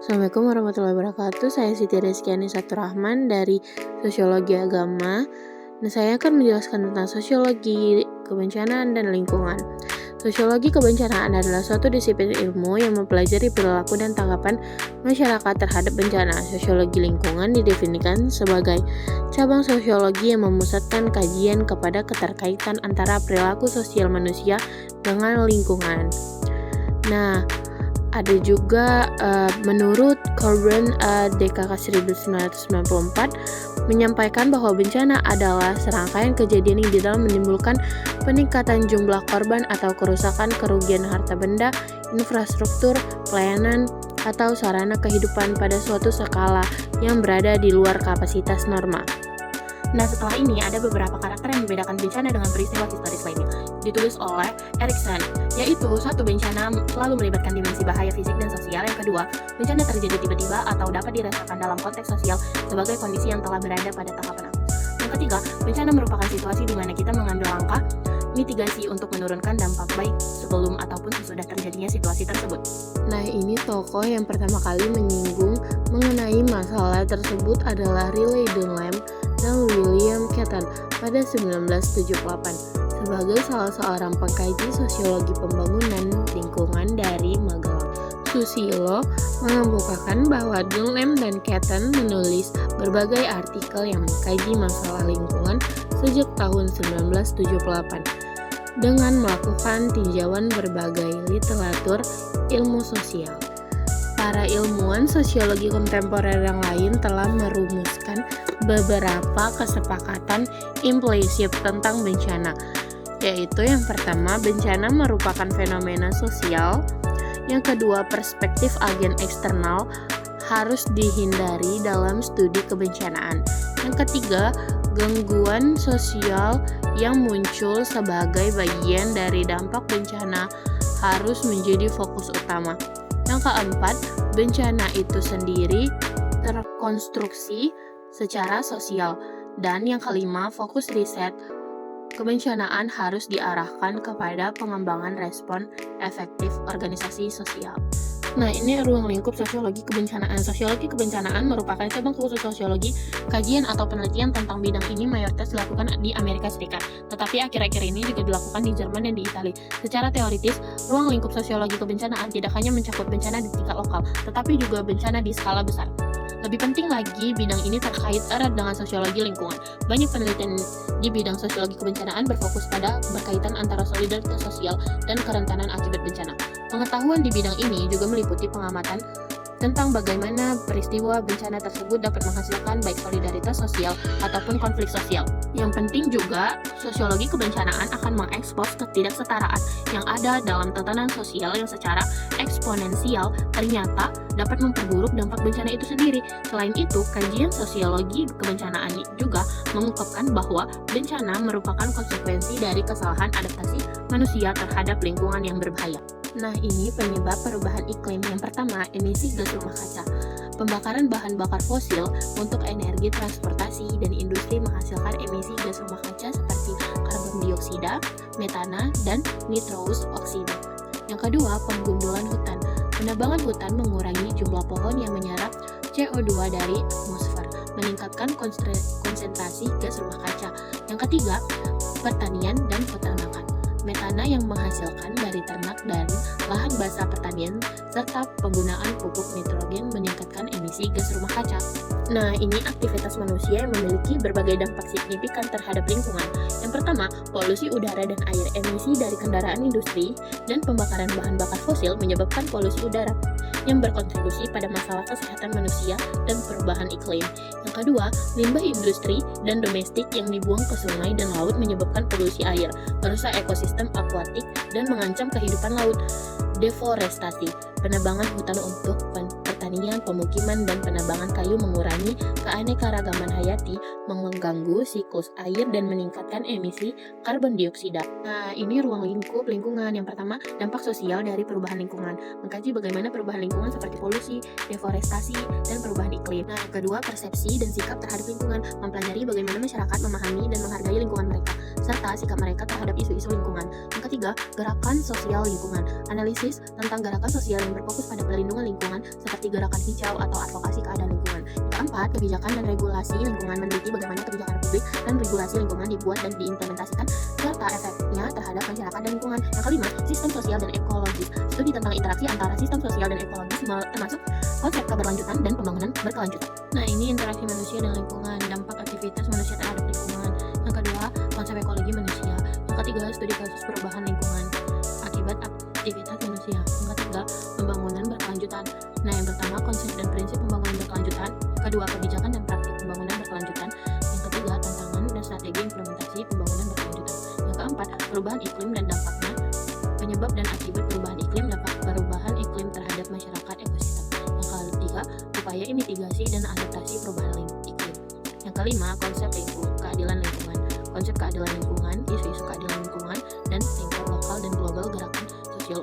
Assalamualaikum warahmatullahi wabarakatuh. Saya Siti Rizkyani Saturrahman dari Sosiologi Agama. Nah, saya akan menjelaskan tentang sosiologi kebencanaan dan lingkungan. Sosiologi kebencanaan adalah suatu disiplin ilmu yang mempelajari perilaku dan tanggapan masyarakat terhadap bencana. Sosiologi lingkungan didefinisikan sebagai cabang sosiologi yang memusatkan kajian kepada keterkaitan antara perilaku sosial manusia dengan lingkungan. Nah, ada juga menurut Coburn DKK 1994 menyampaikan bahwa bencana adalah serangkaian kejadian yang di dalam menimbulkan peningkatan jumlah korban atau kerusakan kerugian harta benda, infrastruktur, pelayanan, atau sarana kehidupan pada suatu skala yang berada di luar kapasitas norma. Nah, setelah ini ada beberapa karakter yang membedakan bencana dengan peristiwa historis lainnya. Ditulis oleh Erikson, yaitu satu, bencana selalu melibatkan dimensi bahaya fisik dan sosial. Yang kedua, bencana terjadi tiba-tiba atau dapat dirasakan dalam konteks sosial sebagai kondisi yang telah berada pada tahapan akut. Yang ketiga, bencana merupakan situasi di mana kita mengambil langkah mitigasi untuk menurunkan dampak baik sebelum ataupun sesudah terjadinya situasi tersebut. Nah, ini tokoh yang pertama kali menyinggung mengenai masalah tersebut adalah Riley Dunlap dan William Catton pada 1978 sebagai salah seorang pengkaji sosiologi pembangunan lingkungan dari Magelang. Susilo mengemukakan bahwa Dunlap dan Catton menulis berbagai artikel yang mengkaji masalah lingkungan sejak tahun 1978 dengan melakukan tinjauan berbagai literatur ilmu sosial. Para ilmuwan sosiologi kontemporer yang lain telah merumuskan beberapa kesepakatan implisif tentang bencana, yaitu yang pertama, bencana merupakan fenomena sosial. Yang kedua, perspektif agen eksternal harus dihindari dalam studi kebencanaan. Yang ketiga, gangguan sosial yang muncul sebagai bagian dari dampak bencana harus menjadi fokus utama. Yang keempat, bencana itu sendiri terkonstruksi secara sosial. Dan yang kelima, fokus riset kebencanaan harus diarahkan kepada pengembangan respon efektif organisasi sosial. Nah, ini ruang lingkup sosiologi kebencanaan. Sosiologi kebencanaan merupakan cabang khusus sosiologi. Kajian atau penelitian tentang bidang ini mayoritas dilakukan di Amerika Serikat, tetapi akhir-akhir ini juga dilakukan di Jerman dan di Italia. Secara teoritis, ruang lingkup sosiologi kebencanaan tidak hanya mencakup bencana di tingkat lokal, tetapi juga bencana di skala besar. Lebih penting lagi, bidang ini terkait erat dengan sosiologi lingkungan. Banyak penelitian di bidang sosiologi kebencanaan berfokus pada berkaitan antara solidaritas sosial dan kerentanan akibat bencana. Pengetahuan di bidang ini juga meliputi pengamatan tentang bagaimana peristiwa bencana tersebut dapat menghasilkan baik solidaritas sosial ataupun konflik sosial. Yang penting juga, sosiologi kebencanaan akan mengekspos ketidaksetaraan yang ada dalam tatanan sosial yang secara eksponensial ternyata dapat memperburuk dampak bencana itu sendiri. Selain itu, kajian sosiologi kebencanaan juga mengungkapkan bahwa bencana merupakan konsekuensi dari kesalahan adaptasi manusia terhadap lingkungan yang berbahaya. Nah, ini penyebab perubahan iklim. Yang pertama, emisi gas rumah kaca. Pembakaran bahan bakar fosil untuk energi transportasi dan industri menghasilkan emisi gas rumah kaca seperti karbon dioksida, metana, dan nitrous oksida. Yang kedua, penggundulan hutan. Penebangan hutan mengurangi jumlah pohon yang menyerap CO2 dari atmosfer, meningkatkan konsentrasi gas rumah kaca. Yang ketiga, pertanian dan peternakan. Metana yang menghasilkan dari ternak dan lahan basah pertanian serta penggunaan pupuk nitrogen meningkatkan emisi gas rumah kaca. Nah, ini aktivitas manusia yang memiliki berbagai dampak signifikan terhadap lingkungan. Yang pertama, polusi udara dan air. Emisi dari kendaraan industri dan pembakaran bahan bakar fosil menyebabkan polusi udara yang berkontribusi pada masalah kesehatan manusia dan perubahan iklim. Yang kedua, limbah industri dan domestik yang dibuang ke sungai dan laut menyebabkan polusi air, merusak ekosistem akuatik, dan mengancam kehidupan laut. Deforestasi, penebangan hutan untuk pertanian, pemukiman, dan penebangan kayu mengurangi keanekaragaman hayati, mengganggu siklus air dan meningkatkan emisi karbon dioksida. Nah, ini ruang lingkup lingkungan. Yang pertama, dampak sosial dari perubahan lingkungan. Mengkaji bagaimana perubahan lingkungan seperti polusi, deforestasi, dan perubahan iklim. Nah, kedua, persepsi dan sikap terhadap lingkungan. Mempelajari bagaimana masyarakat memahami dan menghargai lingkungan mereka, serta sikap mereka terhadap isu-isu lingkungan. Yang ketiga, gerakan sosial lingkungan. Analisis tentang gerakan sosial yang berfokus pada perlindungan lingkungan seperti gerakan hijau atau advokasi keadaan lingkungan. Yang keempat, kebijakan dan regulasi lingkungan. Meneliti bagaimana kebijakan publik dan regulasi lingkungan dibuat dan diimplementasikan serta efeknya terhadap masyarakat dan lingkungan. Yang kelima, sistem sosial dan ekologis. Studi tentang interaksi antara sistem sosial dan ekologis termasuk konsep keberlanjutan dan pembangunan berkelanjutan. Nah, ini interaksi manusia dan lingkungan, dampak aktivitas manusia terhadap lingkungan. Yang kedua, konsep ekologi manusia. Yang ketiga, studi kasus perubahan lingkungan akibat aktivitas manusia. Yang ketiga, pembangunan berkelanjutan. Nah, yang pertama, konsep dan prinsip pembangunan berkelanjutan. Yang kedua, kebijakan dan praktik pembangunan berkelanjutan. Yang ketiga, tantangan dan strategi implementasi pembangunan berkelanjutan. Yang keempat, perubahan iklim dan dampaknya, penyebab dan akibat perubahan iklim, dampak perubahan iklim terhadap masyarakat ekosistem. Yang ketiga, upaya mitigasi dan adaptasi perubahan iklim. Yang kelima, konsep keadilan lingkungan. Konsep keadilan lingkungan, isu-isu keadilan lingkungan, dan tingkat lokal dan global gerakan sosial